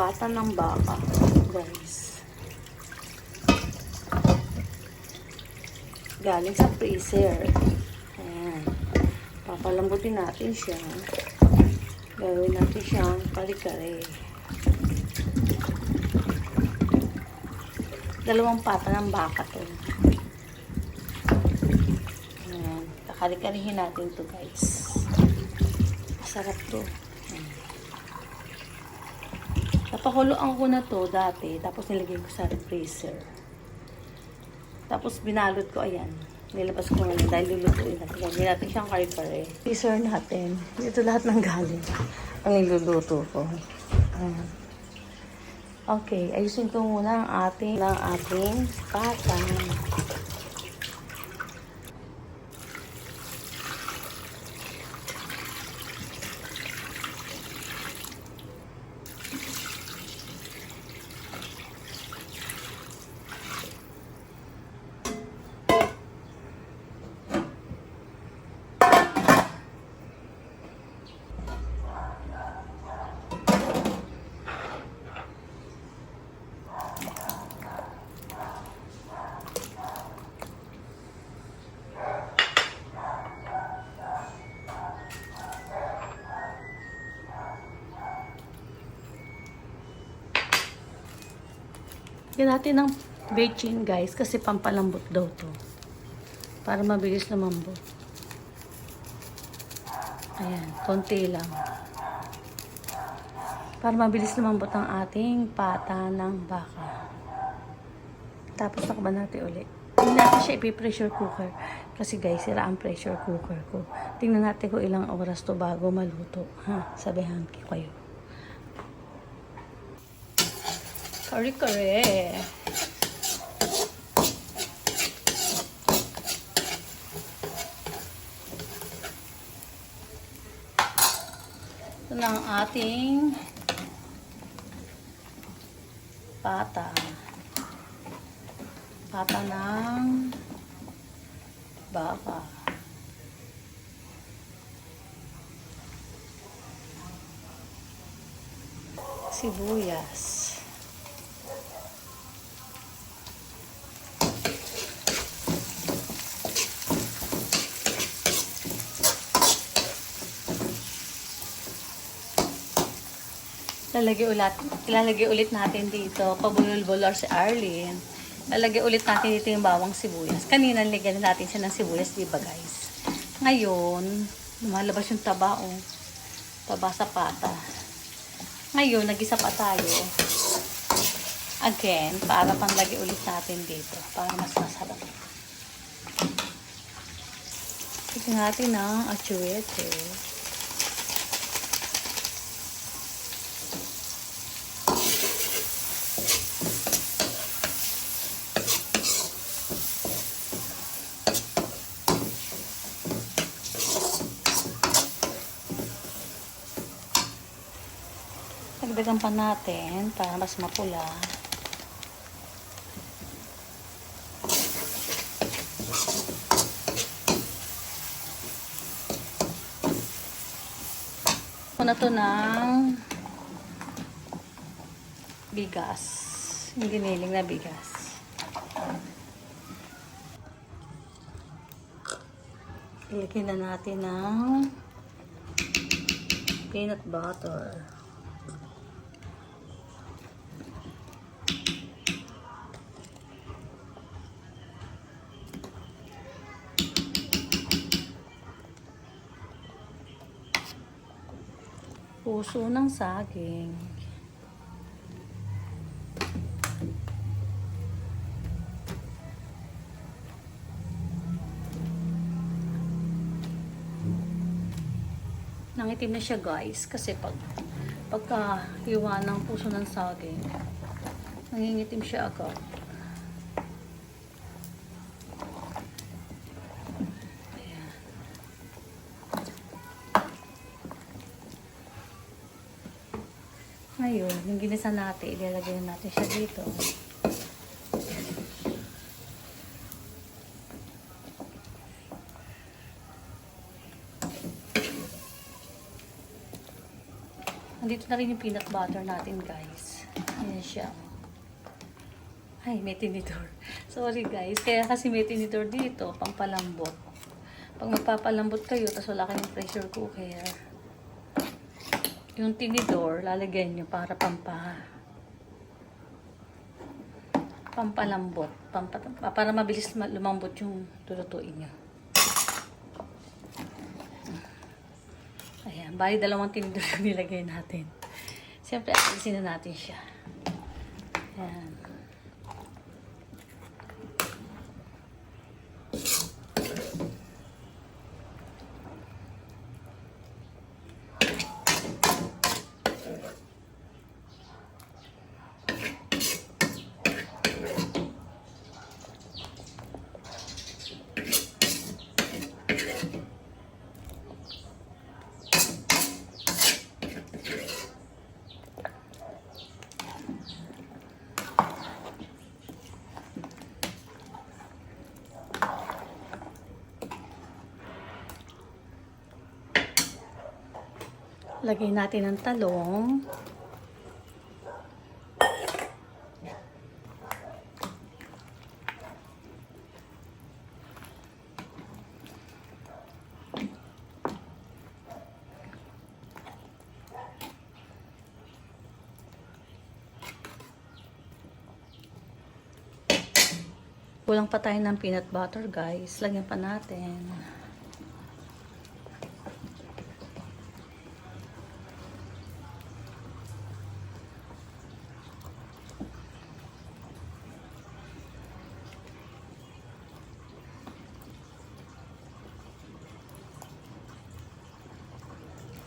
pata ng baka, guys. Galing sa freezer. Ayan. Papalambutin natin siya. Gawin natin siyang kare-kare. Dalawang pata ng baka to. Ayan. Kakare-karehin natin to, guys. Masarap to. Napakuloan ko na to dati, tapos nilagay ko sa freezer. Tapos binalot ko, ayan. Nilabas ko ngayon dahil lulutuin natin. Gagawin natin siyang kare-kare. Freezer natin. Ito lahat ng galing. Ang niluluto ko. Ayan. Okay, ayusin ko muna ang ating pata. Lagyan natin ng baking, guys, kasi pampalambot daw to. Para mabilis lumambot. Ayan, konti lang. Para mabilis lumambot ang ating pata ng baka. Tapos takpan natin ulit. Hindi natin siya ipi-pressure cooker. Kasi guys, sira ang pressure cooker ko. Tingnan natin kung ilang oras to bago maluto. Ha, sabihan ko kayo. Kare-kare. Ito na ang ating pata. Pata ng baka. Sibuyas. Ilalagay ulit natin dito, pabulol-bulor si Arlene. Ilalagay ulit natin dito yung bawang sibuyas. Kanina nilagyan natin siya ng sibuyas, diba guys? Ngayon, lumalabas yung taba, oh. Taba sa pata. Ngayon, nag-isa pa tayo. Again, para panglagay ulit natin dito, para mas masarap. Tignan natin ang atsuete. Dagdagan pa natin para mas mapula. Muna to ng bigas. Yung giniling na bigas. Ilagyan na natin ng peanut butter. Puso ng saging. Nangitim na siya, guys, kasi pagka hiwa ng puso ng saging, nangingitim siya agad. Ngayon, yung ginisa natin, ilalagay natin siya dito. Nandito na rin yung peanut butter natin, guys. Ayan siya. Ay, may tinidor. Sorry guys. Kaya kasi may tinidor dito, pampalambot. Pag magpapalambot kayo, tapos wala kayong pressure cooker, yung tinidor, lalagyan nyo para pampalambot. Para mabilis lumambot yung lulutuin nyo. Ayan, bali dalawang tinidor yung nilagay natin. Siyempre, alisin na natin siya. Ayan. Lagay natin ang talong. Kulang pa tayo ng peanut butter, guys. Lagyan pa natin.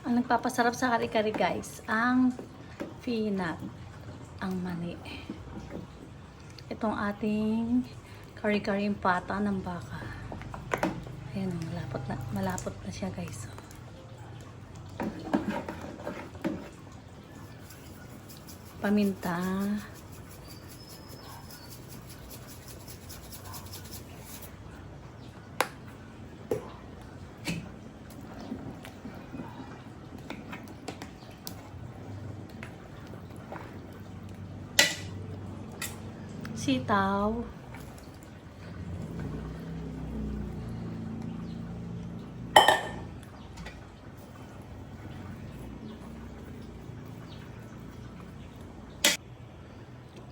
Ang nagpapasarap sa kare-kare, guys, ang peanut, ang mani. Itong ating kare-kare pata ng baka. Ayan, malapot na siya, guys. Paminta. Sitaw.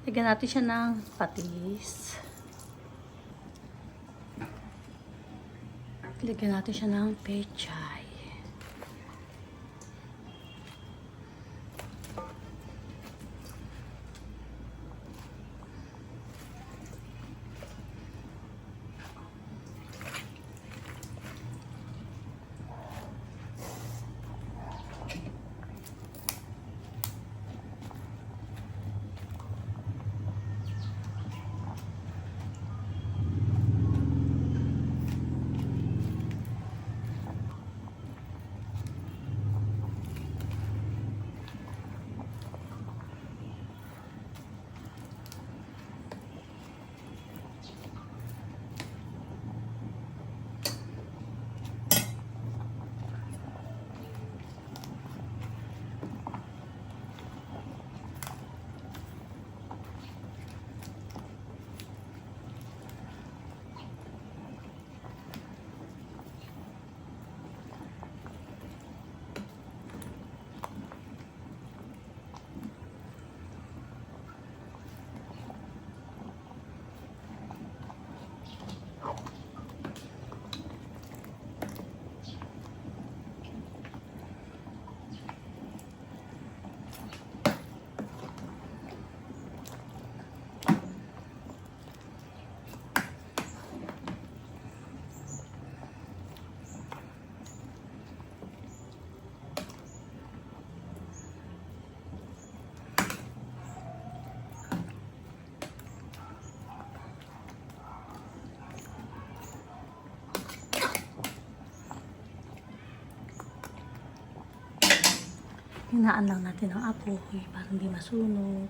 Lagyan natin siya ng patis. Lagyan natin siya ng pechay. Hinaan lang natin ang apoy para hindi masunog.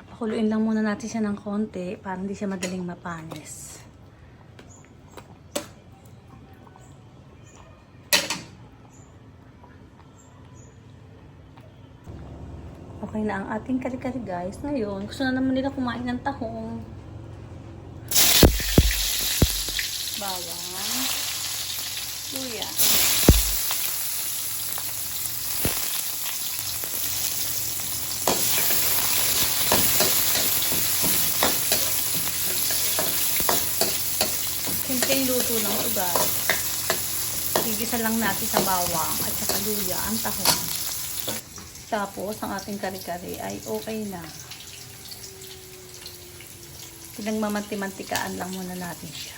Pakuluin lang muna natin siya ng konti para hindi siya madaling mapanis. Okay na ang ating kare-kare guys. Ngayon, gusto na naman nila kumain ng tahong. Bawang. Luya. Simple yung luto ng ugat. Igisa lang natin sa bawang at saka luya ang tahong. Tapos, ang ating kare-kare ay okay na. Pinagmamanti-mantikaan lang muna natin siya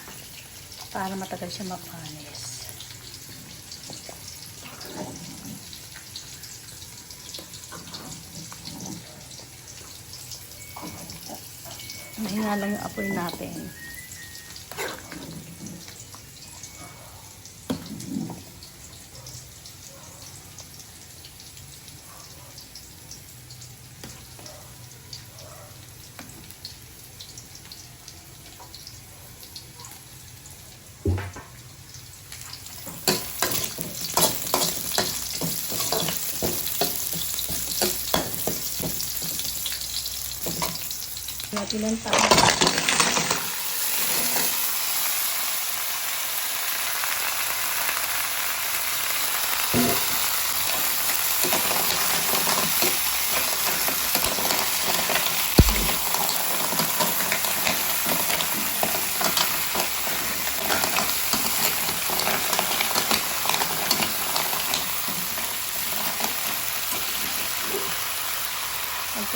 para matagal siya mapanis. Mahina lang yung apoy natin. Natin ang tama.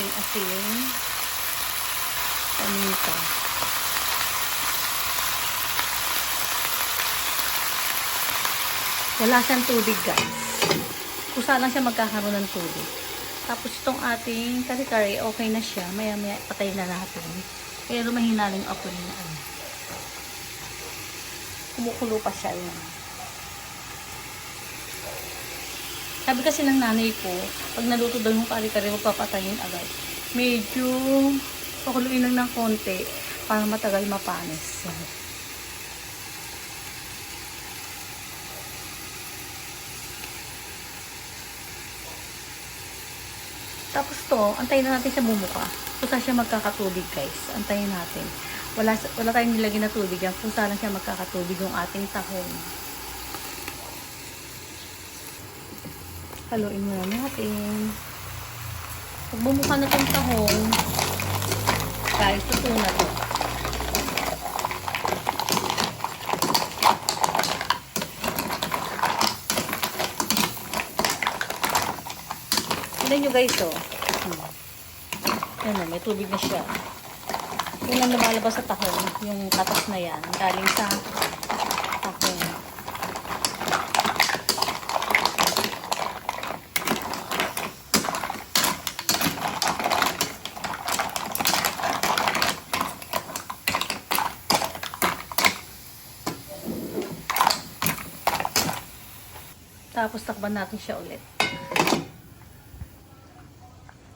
Asin. Paminta. Wala siyang tubig guys. Kusa lang siya magkakaroon ng tubig. Tapos itong ating kare-kare, okay na siya. Maya-maya patay na natin. Pero mahina lang yung apoy na ano. Kumukulo pa siya yun. Sabi kasi ng nanay ko, pag naluto daw yung kare-kare, magpapatayin agad. Medyo pakuluin lang ng konti para matagal mapanis. Tapos to, antayin na natin siya bumuka. Kusa siya magkakatubig guys. Antayin natin. Wala tayong nilagyan na tubig yan. Kusa lang siya magkakatubig yung ating tahong. Haluin muna natin. Pag bumuka na itong tahong, guys, ito na ito. Tignan nyo guys, oh. Yan o, may tubig na siya. Yung lang lumalabas sa tahong, yung katas na yan, galing sa tahong. Tapos takban natin siya ulit.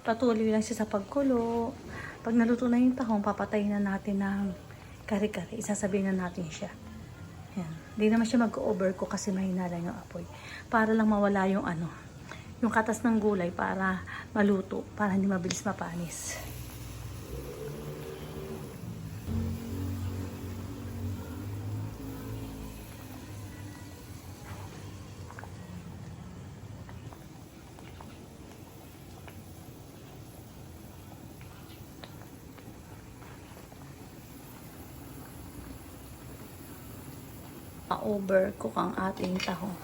Patuloy lang siya sa pagkulo. Pag naluto na yung tahong, papatayin na natin ng kare-kare. Isasabihin na natin siya. Yan. Hindi naman siya mag-overcook kasi mahina lang yung apoy. Para lang mawala yung ano, yung katas ng gulay para maluto, para hindi mabilis mapanis. Ma-overcook ang ating tahong.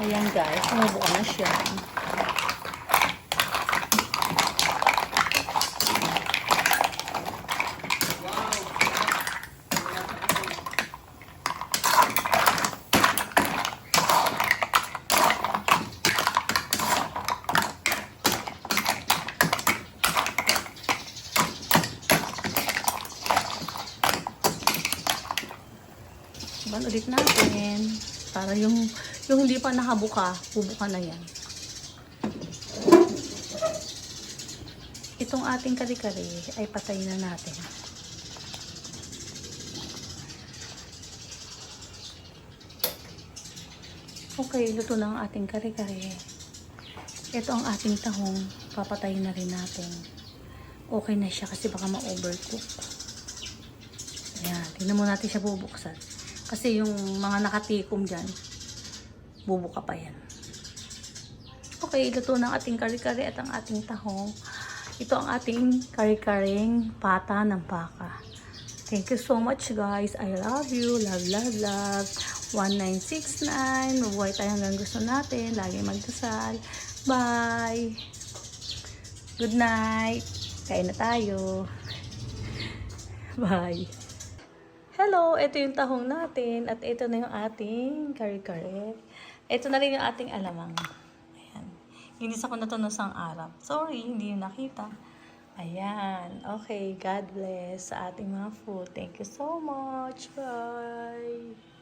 Ayan guys, sumubuka na siya. Ban ulit natin para yung hindi pa nakabuka, bubuka na yan. itong ating kare-kare ay patayin na natin. Okay, luto na ang ating kare-kare. Ito ang ating tahong, papatayin na rin natin. Okay na siya kasi baka ma-overcook. Ayan, tingnan mo natin siya bubuksan. Kasi yung mga nakatikom dyan, bubuka pa yan. Okay, luto na ang ating kare-kare at ang ating tahong. Ito ang ating kare-kareng pata ng baka. Thank you so much guys. I love you. Love, love, love. 1969. Mabuhay tayo hanggang gusto natin. Lagi magdasal. Bye. Good night. Kain na tayo. Bye. Hello, ito yung tahong natin. At ito na yung ating kare-kare. Ito na rin yung ating alamang. Ayan. Ginis ako na ito ng isang araw. Sorry, hindi yung nakita. Ayan. Okay, God bless sa ating mga food. Thank you so much. Bye.